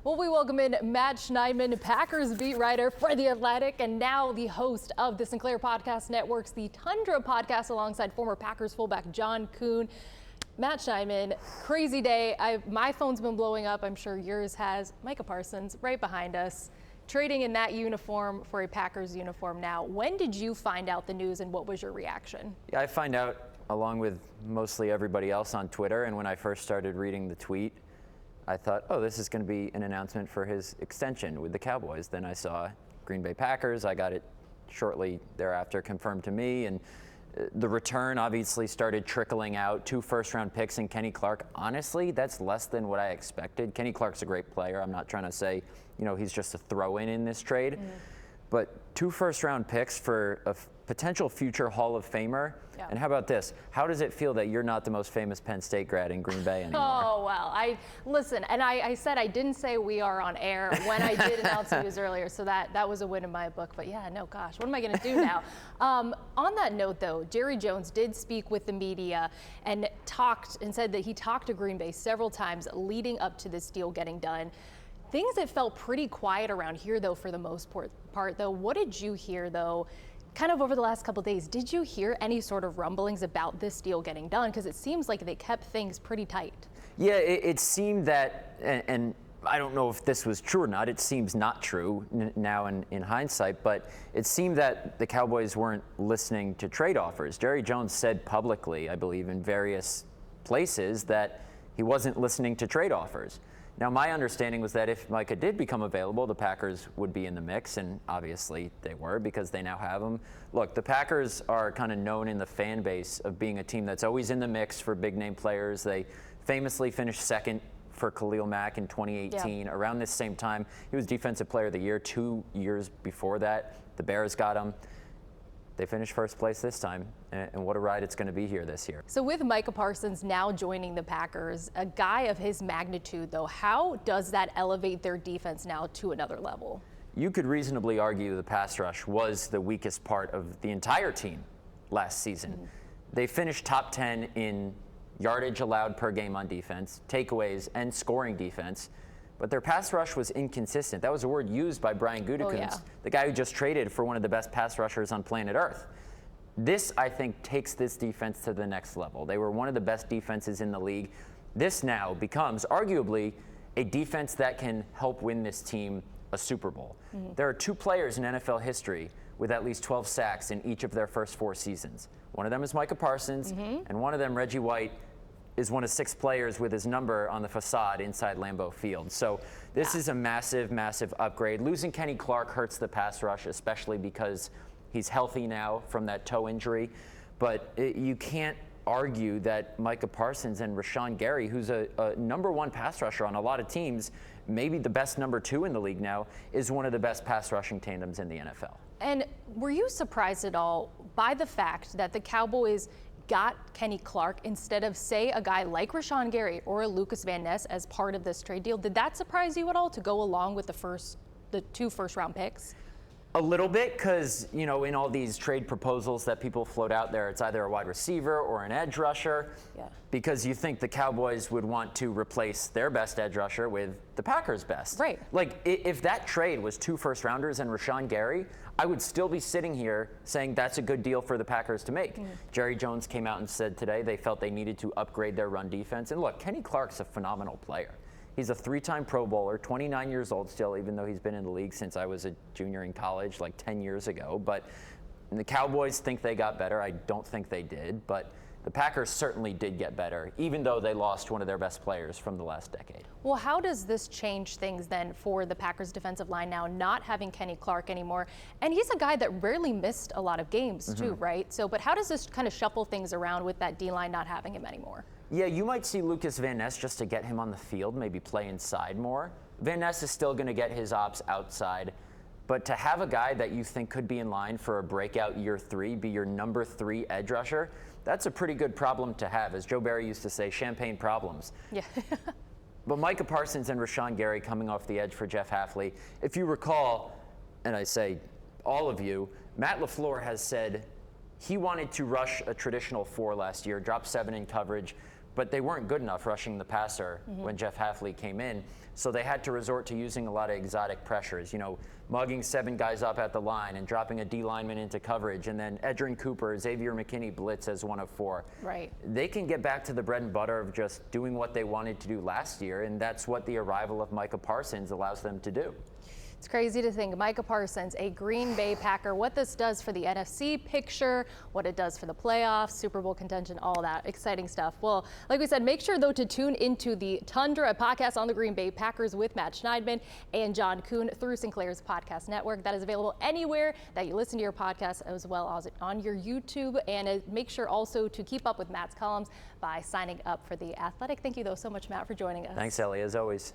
Well, we welcome in Matt Schneidman, Packers beat writer for The Athletic, and now the host of the Sinclair Podcast Network's the Tundra Podcast, alongside former Packers fullback John Kuhn. Matt Schneidman, crazy day. My phone's been blowing up. I'm sure yours has. Micah Parsons right behind us, trading in that uniform for a Packers uniform now. When did you find out the news, and what was your reaction? Yeah, I find out along with mostly everybody else on Twitter, and when I first started reading the tweet, I thought, oh, this is going to be an announcement for his extension with the Cowboys. Then I saw Green Bay Packers. I got it shortly thereafter confirmed to me, and the return obviously started trickling out. 2 first-round picks and Kenny Clark. Honestly, that's less than what I expected. Kenny Clark's a great player. I'm not trying to say, he's just a throw-in in this trade. But 2 first-round picks for a potential future Hall of Famer. Yeah. And how about this? How does it feel that you're not the most famous Penn State grad in Green Bay anymore? Oh, well, listen, and I said I didn't say we are on air when I did announce the news earlier, so that was a win in my book. But yeah, no, gosh, what am I going to do now? On that note, though, Jerry Jones did speak with the media and said that he talked to Green Bay several times leading up to this deal getting done. Things that felt pretty quiet around here, though, for the most part, though. What did you hear, though, kind of over the last couple of days? Did you hear any sort of rumblings about this deal getting done? Because it seems like they kept things pretty tight. Yeah, it seemed that, and I don't know if this was true or not. It seems not true now in hindsight, but it seemed that the Cowboys weren't listening to trade offers. Jerry Jones said publicly, I believe, in various places that he wasn't listening to trade offers. Now, my understanding was that if Micah did become available, the Packers would be in the mix, and obviously they were because they now have him. Look, the Packers are kind of known in the fan base of being a team that's always in the mix for big-name players. They famously finished second for Khalil Mack in 2018. Yeah. Around this same time, he was Defensive Player of the Year 2 years before that. The Bears got him. They finished first place this time, and what a ride it's going to be here this year. So with Micah Parsons now joining the Packers, a guy of his magnitude, though, how does that elevate their defense now to another level? You could reasonably argue the pass rush was the weakest part of the entire team last season. They finished top 10 in yardage allowed per game on defense, takeaways, and scoring defense. But their pass rush was inconsistent. That was a word used by Brian Gutekunst, the guy who just traded for one of the best pass rushers on planet Earth. This, I think, takes this defense to the next level. They were one of the best defenses in the league. This now becomes arguably a defense that can help win this team a Super Bowl. There are 2 players in NFL history with at least 12 sacks in each of their first 4 seasons. One of them is Micah Parsons, and one of them, Reggie White, is one of 6 players with his number on the facade inside Lambeau Field. So this is a massive, massive upgrade. Losing Kenny Clark hurts the pass rush, especially because he's healthy now from that toe injury. But you can't argue that Micah Parsons and Rashawn Gary, who's a number 1 pass rusher on a lot of teams, maybe the best number 2 in the league now, is one of the best pass rushing tandems in the NFL. And were you surprised at all by the fact that the Cowboys got Kenny Clark instead of, say, a guy like Rashawn Gary or a Lucas Van Ness as part of this trade deal? Did that surprise you at all, to go along with the 2 first-round picks? A little bit, because, in all these trade proposals that people float out there, it's either a wide receiver or an edge rusher, because you think the Cowboys would want to replace their best edge rusher with the Packers' best. Right. Like, if that trade was 2 first-rounders and Rashawn Gary, I would still be sitting here saying that's a good deal for the Packers to make. Jerry Jones came out and said today they felt they needed to upgrade their run defense. And look, Kenny Clark's a phenomenal player. He's a 3-time Pro Bowler, 29 years old still, even though he's been in the league since I was a junior in college, like 10 years ago. But the Cowboys think they got better. I don't think they did. But the Packers certainly did get better, even though they lost one of their best players from the last decade. Well, how does this change things then for the Packers defensive line now, not having Kenny Clark anymore? And he's a guy that rarely missed a lot of games too, right? So, but how does this kind of shuffle things around with that D-line not having him anymore? Yeah, you might see Lucas Van Ness just to get him on the field, maybe play inside more. Van Ness is still going to get his ops outside. But to have a guy that you think could be in line for a breakout year 3, be your number 3 edge rusher, that's a pretty good problem to have. As Joe Barry used to say, champagne problems. Yeah. But Micah Parsons and Rashawn Gary coming off the edge for Jeff Hafley, if you recall, and I say all of you, Matt LaFleur has said he wanted to rush a traditional 4 last year, drop 7 in coverage, but they weren't good enough rushing the passer when Jeff Hafley came in. So they had to resort to using a lot of exotic pressures, mugging 7 guys up at the line and dropping a D lineman into coverage, and then Edgerrin Cooper, Xavier McKinney blitz as one of 4. Right. They can get back to the bread and butter of just doing what they wanted to do last year, and that's what the arrival of Micah Parsons allows them to do. It's crazy to think Micah Parsons, a Green Bay Packer, what this does for the NFC picture, what it does for the playoffs, Super Bowl contention, all that exciting stuff. Well, like we said, make sure though to tune into the Tundra Podcast on the Green Bay Packers with Matt Schneidman and John Kuhn through Sinclair's Podcast Network. That is available anywhere that you listen to your podcast, as well as on your YouTube. And make sure also to keep up with Matt's columns by signing up for The Athletic. Thank you though so much, Matt, for joining us. Thanks, Ellie, as always.